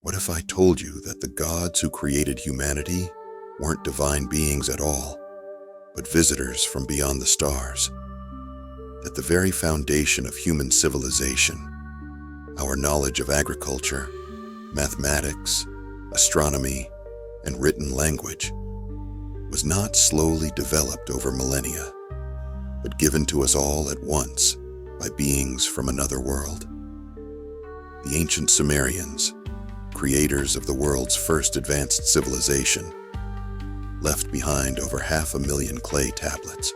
What if I told you that the gods who created humanity weren't divine beings at all, but visitors from beyond the stars? That the very foundation of human civilization, our knowledge of agriculture, mathematics, astronomy, and written language, was not slowly developed over millennia, but given to us all at once by beings from another world. The ancient Sumerians, creators of the world's first advanced civilization, left behind over 500,000 clay tablets.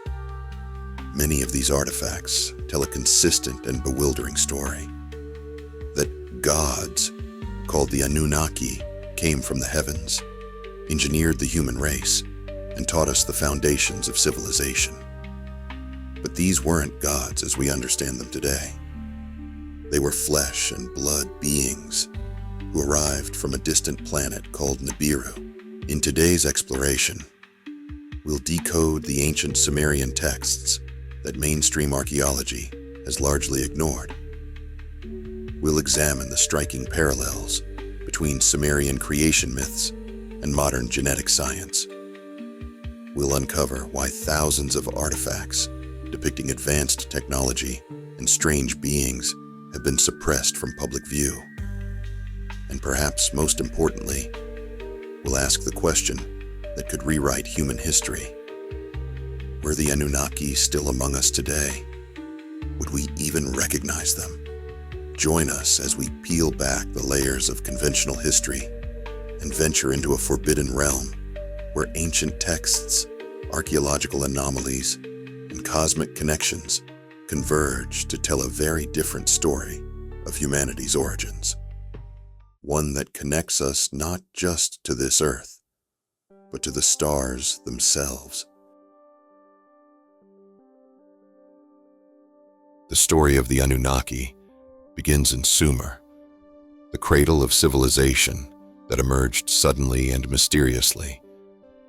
Many of these artifacts tell a consistent and bewildering story: that gods, called the Anunnaki, came from the heavens, engineered the human race, and taught us the foundations of civilization. But these weren't gods as we understand them today. They were flesh and blood beings who arrived from a distant planet called Nibiru. In today's exploration, we'll decode the ancient Sumerian texts that mainstream archaeology has largely ignored. We'll examine the striking parallels between Sumerian creation myths and modern genetic science. We'll uncover why thousands of artifacts depicting advanced technology and strange beings have been suppressed from public view. And perhaps most importantly, we'll ask the question that could rewrite human history. Were the Anunnaki still among us today? Would we even recognize them? Join us as we peel back the layers of conventional history and venture into a forbidden realm where ancient texts, archaeological anomalies, and cosmic connections converge to tell a very different story of humanity's origins. One that connects us not just to this earth, but to the stars themselves. The story of the Anunnaki begins in Sumer, the cradle of civilization that emerged suddenly and mysteriously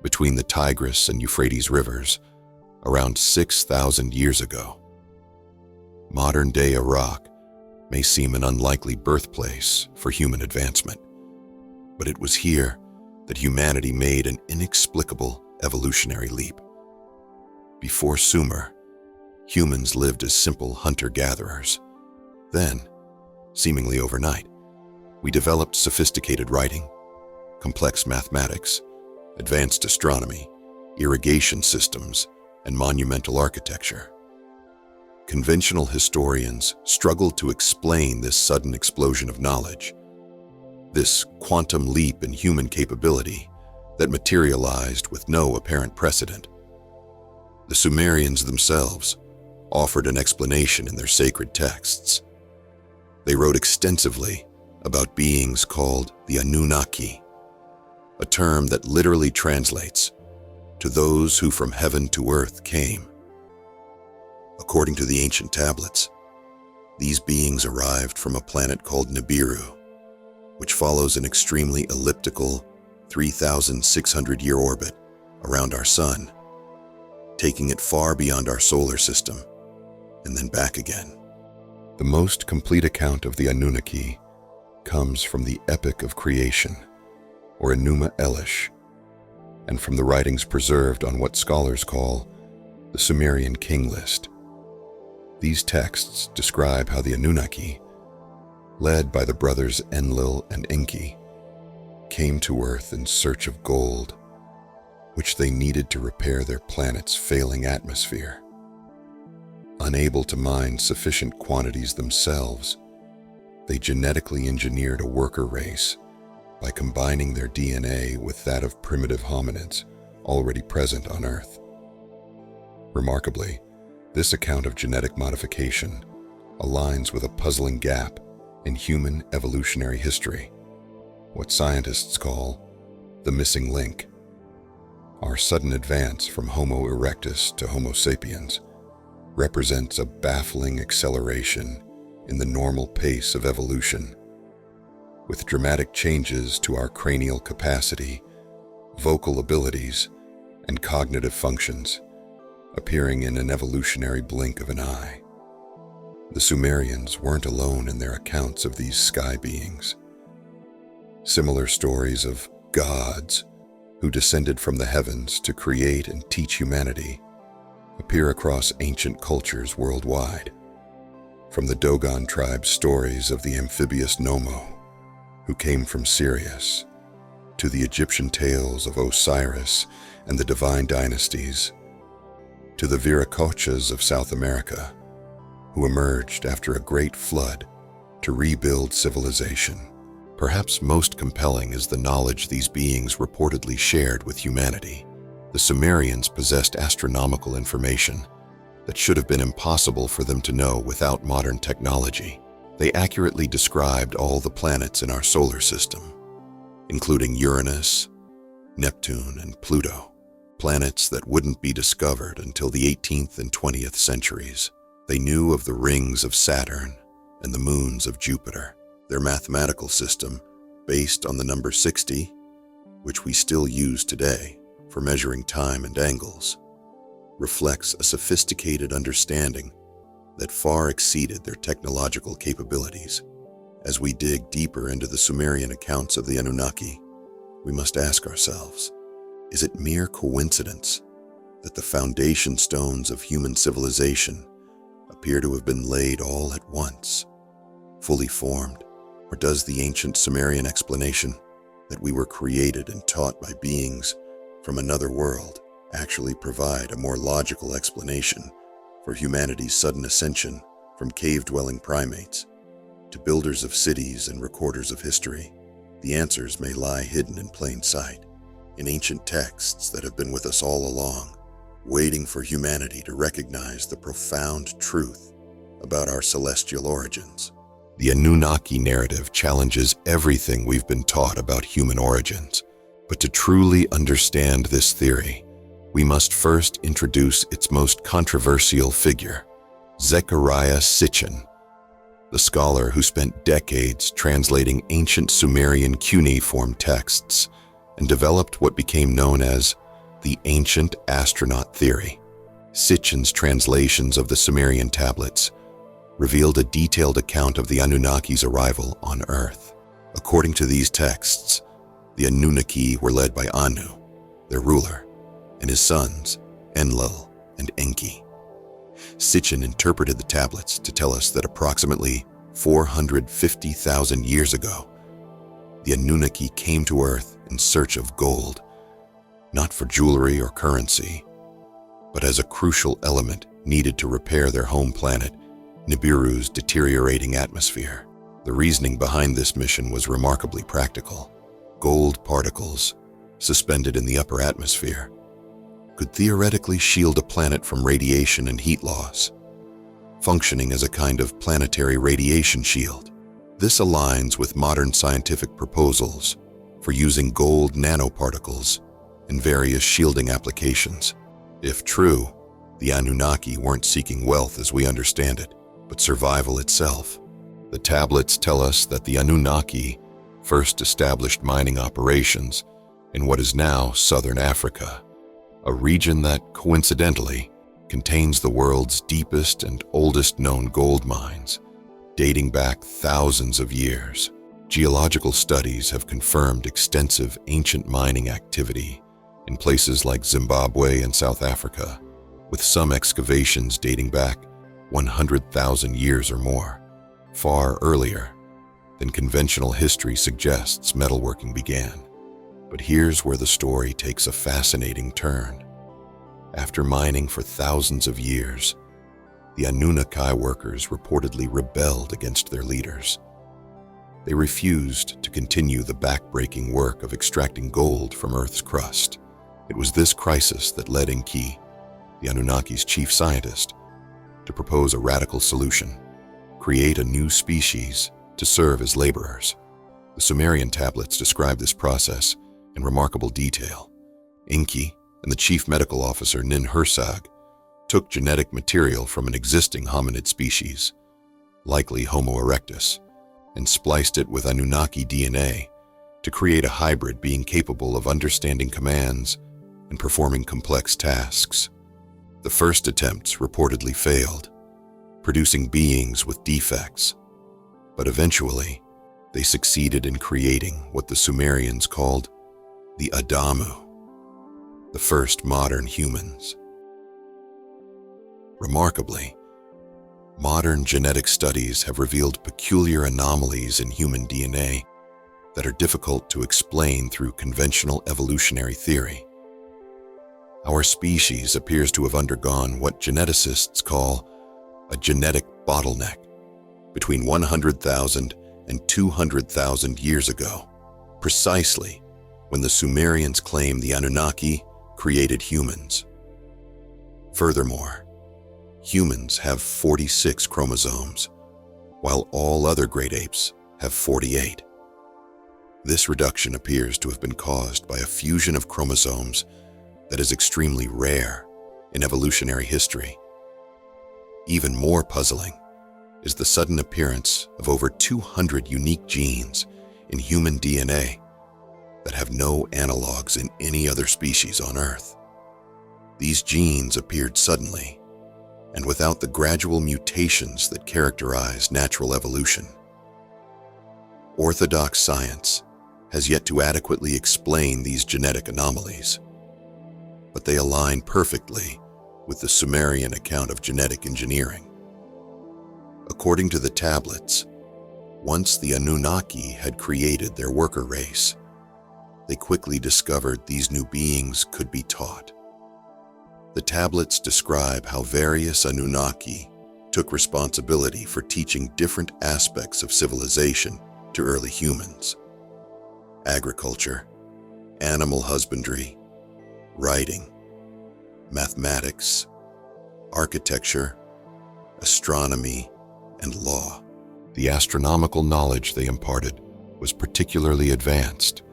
between the Tigris and Euphrates rivers around 6,000 years ago. Modern-day Iraq may seem an unlikely birthplace for human advancement, but it was here that humanity made an inexplicable evolutionary leap. Before Sumer, humans lived as simple hunter-gatherers. Then, seemingly overnight, we developed sophisticated writing, complex mathematics, advanced astronomy, irrigation systems, and monumental architecture. Conventional historians struggle to explain this sudden explosion of knowledge, this quantum leap in human capability that materialized with no apparent precedent. The Sumerians themselves offered an explanation in their sacred texts. They wrote extensively about beings called the Anunnaki, a term that literally translates to those who from heaven to earth came. According to the ancient tablets, these beings arrived from a planet called Nibiru, which follows an extremely elliptical 3,600-year orbit around our sun, taking it far beyond our solar system and then back again. The most complete account of the Anunnaki comes from the Epic of Creation, or Enuma Elish, and from the writings preserved on what scholars call the Sumerian King List. These texts describe how the Anunnaki, led by the brothers Enlil and Enki, came to Earth in search of gold, which they needed to repair their planet's failing atmosphere. Unable to mine sufficient quantities themselves, they genetically engineered a worker race by combining their DNA with that of primitive hominids already present on Earth. Remarkably, this account of genetic modification aligns with a puzzling gap in human evolutionary history, what scientists call the missing link. Our sudden advance from Homo erectus to Homo sapiens represents a baffling acceleration in the normal pace of evolution, with dramatic changes to our cranial capacity, vocal abilities, and cognitive functions appearing in an evolutionary blink of an eye. The Sumerians weren't alone in their accounts of these sky beings. Similar stories of gods who descended from the heavens to create and teach humanity appear across ancient cultures worldwide. From the Dogon tribe's stories of the amphibious Nomo, who came from Sirius, to the Egyptian tales of Osiris and the divine dynasties, to the Viracochas of South America, who emerged after a great flood to rebuild civilization. Perhaps most compelling is the knowledge these beings reportedly shared with humanity. The Sumerians possessed astronomical information that should have been impossible for them to know without modern technology. They accurately described all the planets in our solar system, including Uranus, Neptune, and Pluto, planets that wouldn't be discovered until the 18th and 20th centuries. They knew of the rings of Saturn and the moons of Jupiter. Their mathematical system, based on the number 60, which we still use today for measuring time and angles, reflects a sophisticated understanding that far exceeded their technological capabilities. As we dig deeper into the Sumerian accounts of the Anunnaki, we must ask ourselves, is it mere coincidence that the foundation stones of human civilization appear to have been laid all at once, fully formed? Or does the ancient Sumerian explanation that we were created and taught by beings from another world actually provide a more logical explanation for humanity's sudden ascension from cave-dwelling primates to builders of cities and recorders of history? The answers may lie hidden in plain sight, in ancient texts that have been with us all along, waiting for humanity to recognize the profound truth about our celestial origins. The Anunnaki narrative challenges everything we've been taught about human origins. But to truly understand this theory, we must first introduce its most controversial figure, Zecharia Sitchin, the scholar who spent decades translating ancient Sumerian cuneiform texts and developed what became known as the ancient astronaut theory. Sitchin's translations of the Sumerian tablets revealed a detailed account of the Anunnaki's arrival on Earth. According to these texts, the Anunnaki were led by Anu, their ruler, and his sons, Enlil and Enki. Sitchin interpreted the tablets to tell us that approximately 450,000 years ago, the Anunnaki came to Earth in search of gold, not for jewelry or currency, but as a crucial element needed to repair their home planet, Nibiru's deteriorating atmosphere. The reasoning behind this mission was remarkably practical. Gold particles, suspended in the upper atmosphere, could theoretically shield a planet from radiation and heat loss, functioning as a kind of planetary radiation shield. This aligns with modern scientific proposals for using gold nanoparticles in various shielding applications. If true, the Anunnaki weren't seeking wealth as we understand it, but survival itself. The tablets tell us that the Anunnaki first established mining operations in what is now southern Africa, a region that, coincidentally, contains the world's deepest and oldest known gold mines, dating back thousands of years. Geological studies have confirmed extensive ancient mining activity in places like Zimbabwe and South Africa, with some excavations dating back 100,000 years or more, far earlier than conventional history suggests metalworking began. But here's where the story takes a fascinating turn. After mining for thousands of years, the Anunnaki workers reportedly rebelled against their leaders. They refused to continue the backbreaking work of extracting gold from Earth's crust. It was this crisis that led Enki, the Anunnaki's chief scientist, to propose a radical solution: create a new species to serve as laborers. The Sumerian tablets describe this process in remarkable detail. Enki and the chief medical officer Nin-Hursag took genetic material from an existing hominid species, likely Homo erectus, and spliced it with Anunnaki DNA to create a hybrid being capable of understanding commands and performing complex tasks. The first attempts reportedly failed, producing beings with defects, but eventually, They succeeded in creating what the Sumerians called the Adamu, the first modern humans. Remarkably, modern genetic studies have revealed peculiar anomalies in human DNA that are difficult to explain through conventional evolutionary theory. Our species appears to have undergone what geneticists call a genetic bottleneck between 100,000 and 200,000 years ago, precisely when the Sumerians claim the Anunnaki created humans. Furthermore, humans have 46 chromosomes, while all other great apes have 48. This reduction appears to have been caused by a fusion of chromosomes that is extremely rare in evolutionary history. Even more puzzling is the sudden appearance of over 200 unique genes in human DNA that have no analogs in any other species on Earth. These genes appeared suddenly and without the gradual mutations that characterize natural evolution. Orthodox science has yet to adequately explain these genetic anomalies, but they align perfectly with the Sumerian account of genetic engineering. According to the tablets, once the Anunnaki had created their worker race, they quickly discovered these new beings could be taught. The tablets describe how various Anunnaki took responsibility for teaching different aspects of civilization to early humans: agriculture, animal husbandry, writing, mathematics, architecture, astronomy, and law. The astronomical knowledge they imparted was particularly advanced.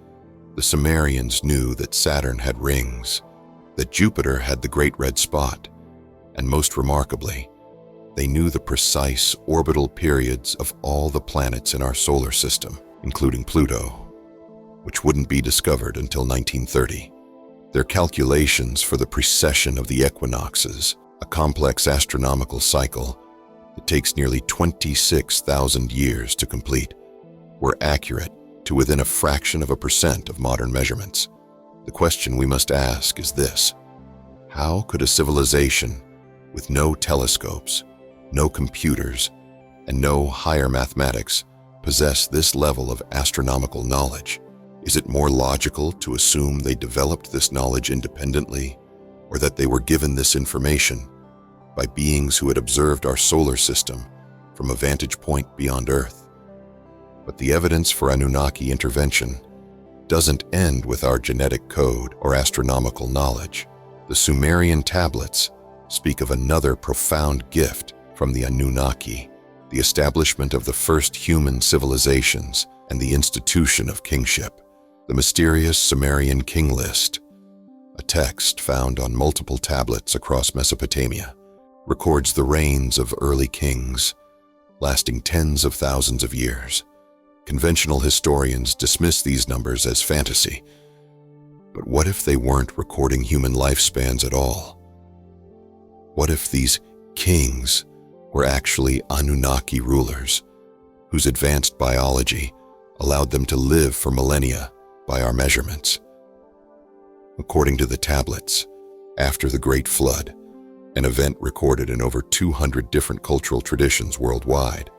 The Sumerians knew that Saturn had rings, that Jupiter had the Great Red Spot, and most remarkably, they knew the precise orbital periods of all the planets in our solar system, including Pluto, which wouldn't be discovered until 1930. Their calculations for the precession of the equinoxes, a complex astronomical cycle that takes nearly 26,000 years to complete, were accurate to within a fraction of a percent of modern measurements. The question we must ask is this: how could a civilization with no telescopes, no computers, and no higher mathematics possess this level of astronomical knowledge? Is it more logical to assume they developed this knowledge independently, or that they were given this information by beings who had observed our solar system from a vantage point beyond Earth? But the evidence for Anunnaki intervention doesn't end with our genetic code or astronomical knowledge. The Sumerian tablets speak of another profound gift from the Anunnaki: the establishment of the first human civilizations and the institution of kingship. The mysterious Sumerian king list, a text found on multiple tablets across Mesopotamia, records the reigns of early kings, lasting tens of thousands of years. Conventional historians dismiss these numbers as fantasy. But what if they weren't recording human lifespans at all? What if these kings were actually Anunnaki rulers, whose advanced biology allowed them to live for millennia by our measurements? According to the tablets, after the Great Flood, an event recorded in over 200 different cultural traditions worldwide,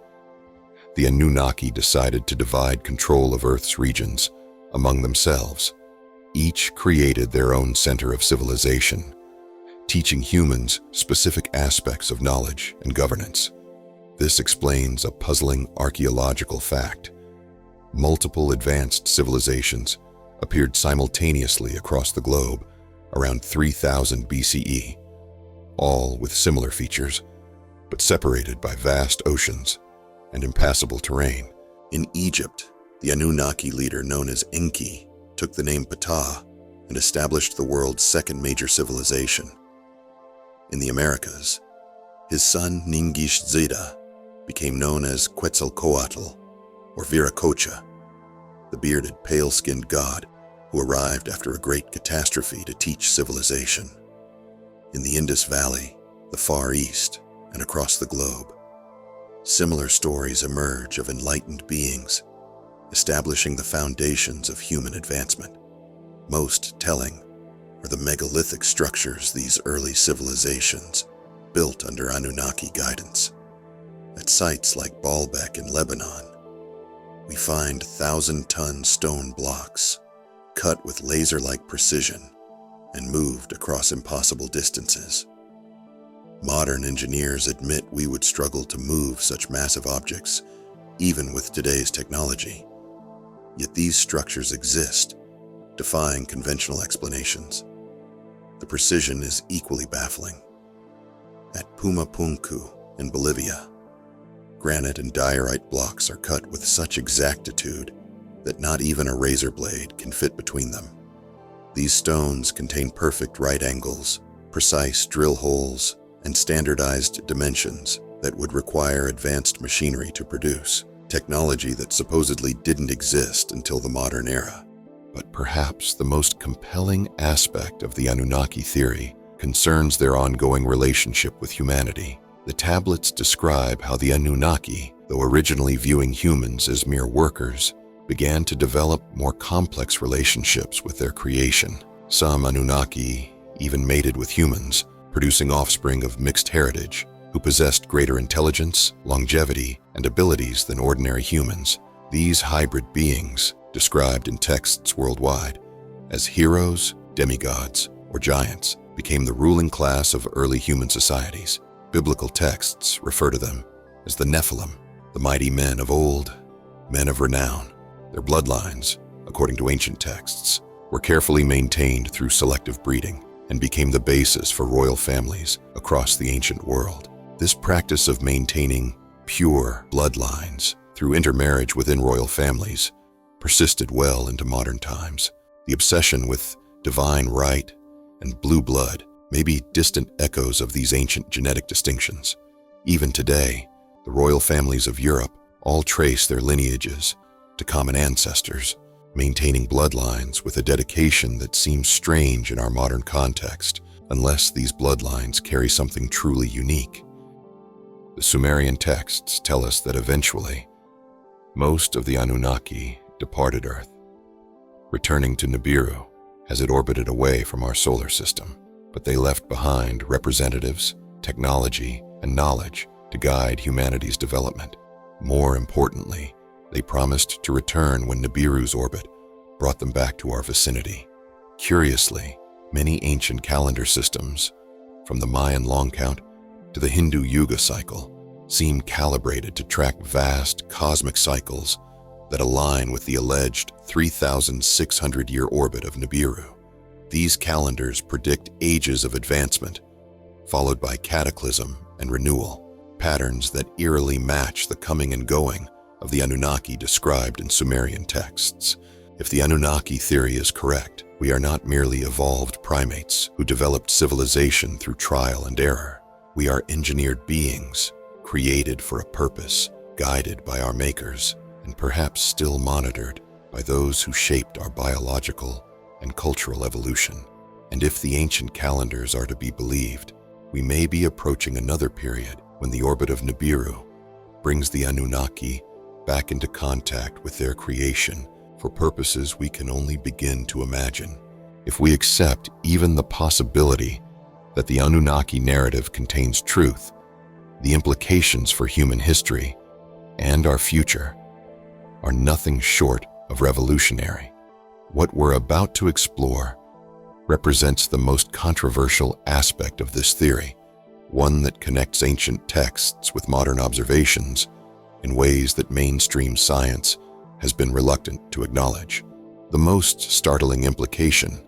the Anunnaki decided to divide control of Earth's regions among themselves. Each created their own center of civilization, teaching humans specific aspects of knowledge and governance. This explains a puzzling archaeological fact. Multiple advanced civilizations appeared simultaneously across the globe around 3000 BCE, all with similar features, but separated by vast oceans and impassable terrain. In Egypt, the Anunnaki leader known as Enki took the name Ptah and established the world's second major civilization. In the Americas, his son Ningishzida became known as Quetzalcoatl, or Viracocha, the bearded, pale-skinned god who arrived after a great catastrophe to teach civilization. In the Indus Valley, the Far East, and across the globe, similar stories emerge of enlightened beings establishing the foundations of human advancement. Most telling are the megalithic structures these early civilizations built under Anunnaki guidance. At sites like Baalbek in Lebanon, we find 1,000-ton stone blocks cut with laser-like precision and moved across impossible distances. Modern engineers admit we would struggle to move such massive objects, even with today's technology. Yet these structures exist, defying conventional explanations. The precision is equally baffling. At Pumapunku in Bolivia, granite and diorite blocks are cut with such exactitude that not even a razor blade can fit between them. These stones contain perfect right angles, precise drill holes, and standardized dimensions that would require advanced machinery to produce, technology that supposedly didn't exist until the modern era. But perhaps the most compelling aspect of the Anunnaki theory concerns their ongoing relationship with humanity. The tablets describe how the Anunnaki, though originally viewing humans as mere workers, began to develop more complex relationships with their creation. Some Anunnaki even mated with humans, producing offspring of mixed heritage who possessed greater intelligence, longevity, and abilities than ordinary humans. These hybrid beings, described in texts worldwide as heroes, demigods, or giants, became the ruling class of early human societies. Biblical texts refer to them as the Nephilim, the mighty men of old, men of renown. Their bloodlines, according to ancient texts, were carefully maintained through selective breeding and became the basis for royal families across the ancient world. This practice of maintaining pure bloodlines through intermarriage within royal families persisted well into modern times. The obsession with divine right and blue blood may be distant echoes of these ancient genetic distinctions. Even today, the royal families of Europe all trace their lineages to common ancestors, maintaining bloodlines with a dedication that seems strange in our modern context, unless these bloodlines carry something truly unique. The Sumerian texts tell us that eventually, most of the Anunnaki departed Earth, returning to Nibiru as it orbited away from our solar system. But they left behind representatives, technology, and knowledge to guide humanity's development. More importantly, they promised to return when Nibiru's orbit brought them back to our vicinity. Curiously, many ancient calendar systems, from the Mayan long count to the Hindu Yuga cycle, seem calibrated to track vast cosmic cycles that align with the alleged 3,600-year orbit of Nibiru. These calendars predict ages of advancement, followed by cataclysm and renewal, patterns that eerily match the coming and going of the Anunnaki described in Sumerian texts. If the Anunnaki theory is correct, we are not merely evolved primates who developed civilization through trial and error. We are engineered beings, created for a purpose, guided by our makers, and perhaps still monitored by those who shaped our biological and cultural evolution. And if the ancient calendars are to be believed, we may be approaching another period when the orbit of Nibiru brings the Anunnaki back into contact with their creation for purposes we can only begin to imagine. If we accept even the possibility that the Anunnaki narrative contains truth, the implications for human history and our future are nothing short of revolutionary. What we're about to explore represents the most controversial aspect of this theory, one that connects ancient texts with modern observations in ways that mainstream science has been reluctant to acknowledge. The most startling implication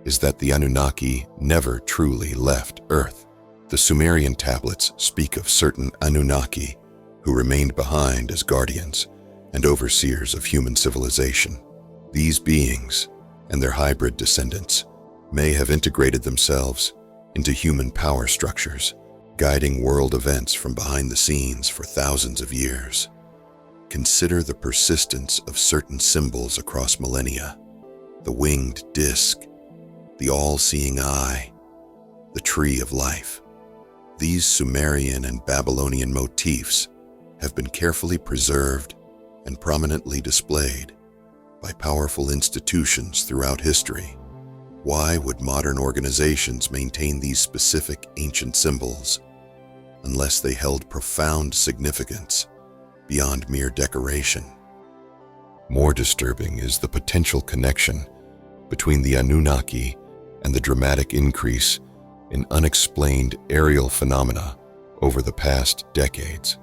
is that the Anunnaki never truly left Earth. The Sumerian tablets speak of certain Anunnaki who remained behind as guardians and overseers of human civilization. These beings and their hybrid descendants may have integrated themselves into human power structures, guiding world events from behind the scenes for thousands of years. Consider the persistence of certain symbols across millennia: the winged disc, the all-seeing eye, the tree of life. These Sumerian and Babylonian motifs have been carefully preserved and prominently displayed by powerful institutions throughout history. Why would modern organizations maintain these specific ancient symbols unless they held profound significance beyond mere decoration? More disturbing is the potential connection between the Anunnaki and the dramatic increase in unexplained aerial phenomena over the past decades.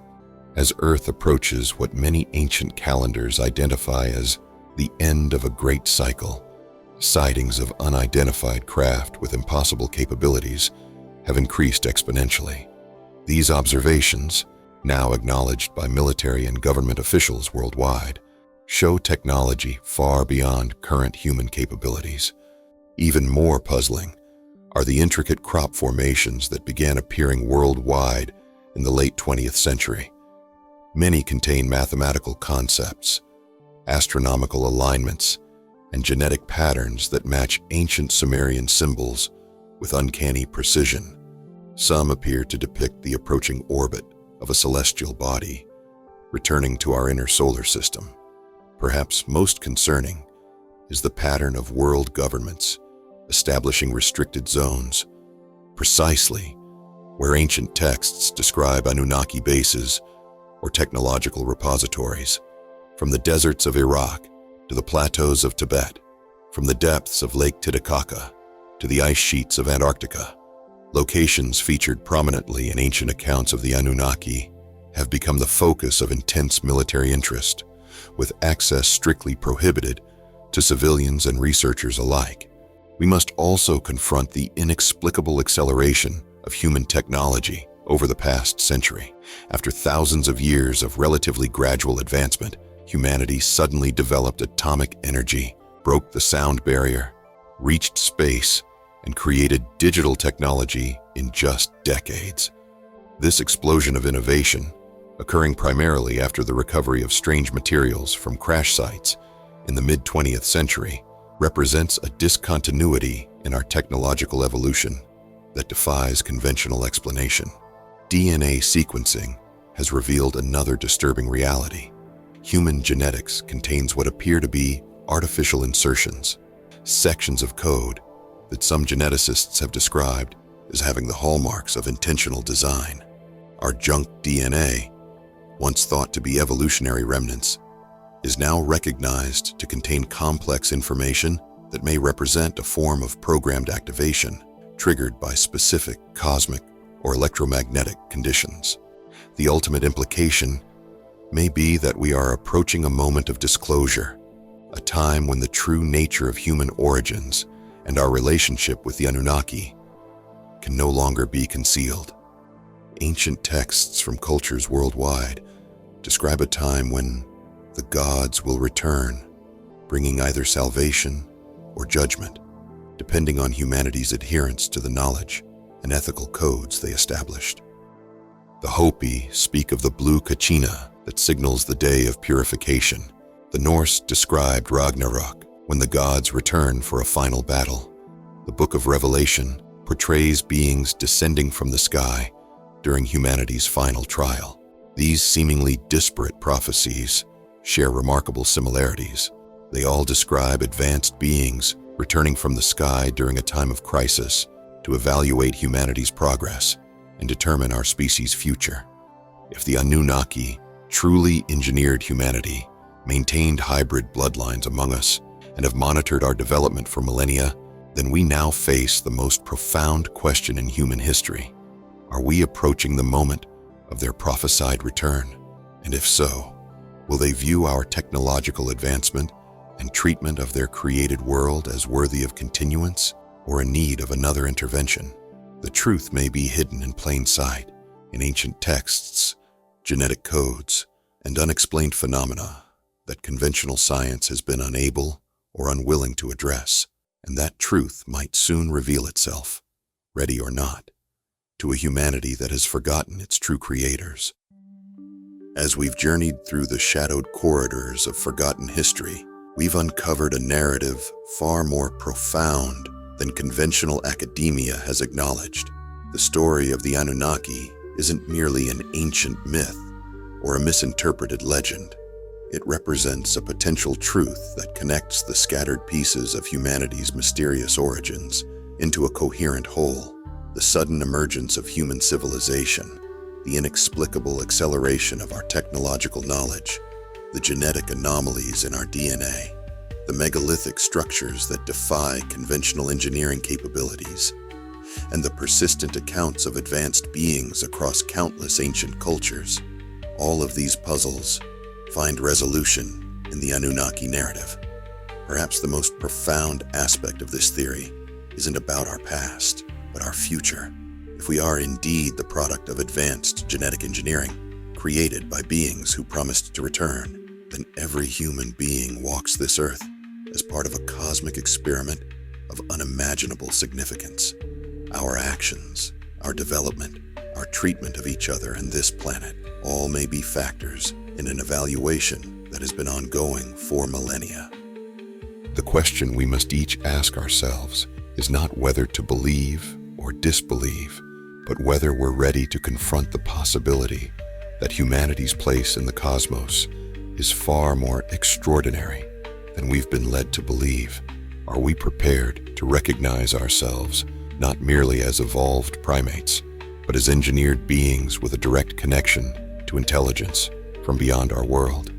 As Earth approaches what many ancient calendars identify as the end of a great cycle, sightings of unidentified craft with impossible capabilities have increased exponentially. These observations, now acknowledged by military and government officials worldwide, show technology far beyond current human capabilities. Even more puzzling are the intricate crop formations that began appearing worldwide in the late 20th century. Many contain mathematical concepts, astronomical alignments, and genetic patterns that match ancient Sumerian symbols with uncanny precision. Some appear to depict the approaching orbit of a celestial body, returning to our inner solar system. Perhaps most concerning is the pattern of world governments establishing restricted zones, precisely where ancient texts describe Anunnaki bases or technological repositories. From the deserts of Iraq to the plateaus of Tibet, from the depths of Lake Titicaca to the ice sheets of Antarctica, locations featured prominently in ancient accounts of the Anunnaki have become the focus of intense military interest, with access strictly prohibited to civilians and researchers alike. We must also confront the inexplicable acceleration of human technology over the past century. After thousands of years of relatively gradual advancement, humanity suddenly developed atomic energy, broke the sound barrier, reached space, and created digital technology in just decades. This explosion of innovation, occurring primarily after the recovery of strange materials from crash sites in the mid-20th century, represents a discontinuity in our technological evolution that defies conventional explanation. DNA sequencing has revealed another disturbing reality. Human genetics contains what appear to be artificial insertions, sections of code that some geneticists have described as having the hallmarks of intentional design. Our junk DNA, once thought to be evolutionary remnants, is now recognized to contain complex information that may represent a form of programmed activation triggered by specific cosmic or electromagnetic conditions. The ultimate implication may be that we are approaching a moment of disclosure, a time when the true nature of human origins and our relationship with the Anunnaki can no longer be concealed. Ancient texts from cultures worldwide describe a time when the gods will return, bringing either salvation or judgment, depending on humanity's adherence to the knowledge and ethical codes they established. The Hopi speak of the blue kachina that signals the day of purification. The Norse described Ragnarok, when the gods return for a final battle. The Book of Revelation portrays beings descending from the sky during humanity's final trial. These seemingly disparate prophecies share remarkable similarities. They all describe advanced beings returning from the sky during a time of crisis to evaluate humanity's progress and determine our species' future. If the Anunnaki truly engineered humanity, maintained hybrid bloodlines among us, and have monitored our development for millennia, then we now face the most profound question in human history. Are we approaching the moment of their prophesied return? And if so, will they view our technological advancement and treatment of their created world as worthy of continuance or in need of another intervention? The truth may be hidden in plain sight, in ancient texts, genetic codes, and unexplained phenomena that conventional science has been unable or unwilling to address, and that truth might soon reveal itself, ready or not, to a humanity that has forgotten its true creators. As we've journeyed through the shadowed corridors of forgotten history, we've uncovered a narrative far more profound than conventional academia has acknowledged. The story of the Anunnaki isn't merely an ancient myth or a misinterpreted legend. It represents a potential truth that connects the scattered pieces of humanity's mysterious origins into a coherent whole. The sudden emergence of human civilization, the inexplicable acceleration of our technological knowledge, the genetic anomalies in our DNA, the megalithic structures that defy conventional engineering capabilities, and the persistent accounts of advanced beings across countless ancient cultures. All of these puzzles find resolution in the Anunnaki narrative. Perhaps the most profound aspect of this theory isn't about our past, but our future. If we are indeed the product of advanced genetic engineering, created by beings who promised to return, then every human being walks this earth as part of a cosmic experiment of unimaginable significance. Our actions, our development, our treatment of each other and this planet, all may be factors in an evaluation that has been ongoing for millennia. The question we must each ask ourselves is not whether to believe or disbelieve, but whether we're ready to confront the possibility that humanity's place in the cosmos is far more extraordinary than we've been led to believe. Are we prepared to recognize ourselves not merely as evolved primates, but as engineered beings with a direct connection to intelligence from beyond our world?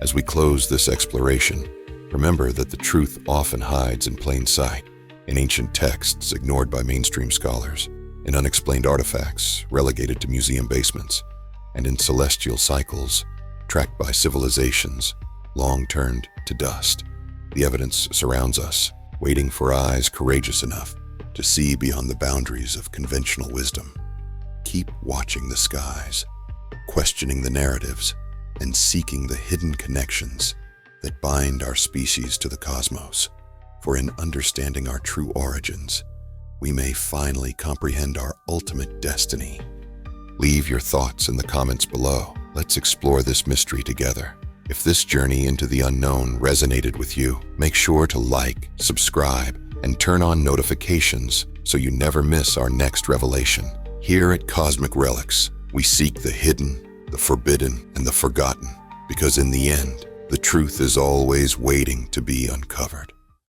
As we close this exploration, remember that the truth often hides in plain sight, in ancient texts ignored by mainstream scholars, in unexplained artifacts relegated to museum basements, and in celestial cycles tracked by civilizations long turned to dust. The evidence surrounds us, waiting for eyes courageous enough to see beyond the boundaries of conventional wisdom. Keep watching the skies, questioning the narratives, and seeking the hidden connections that bind our species to the cosmos. For in understanding our true origins, we may finally comprehend our ultimate destiny. Leave your thoughts in the comments below. Let's explore this mystery together. If this journey into the unknown resonated with you, make sure to like, subscribe, and turn on notifications so you never miss our next revelation. Here at Cosmic Relics, we seek the hidden, the forbidden, and the forgotten, because in the end, the truth is always waiting to be uncovered.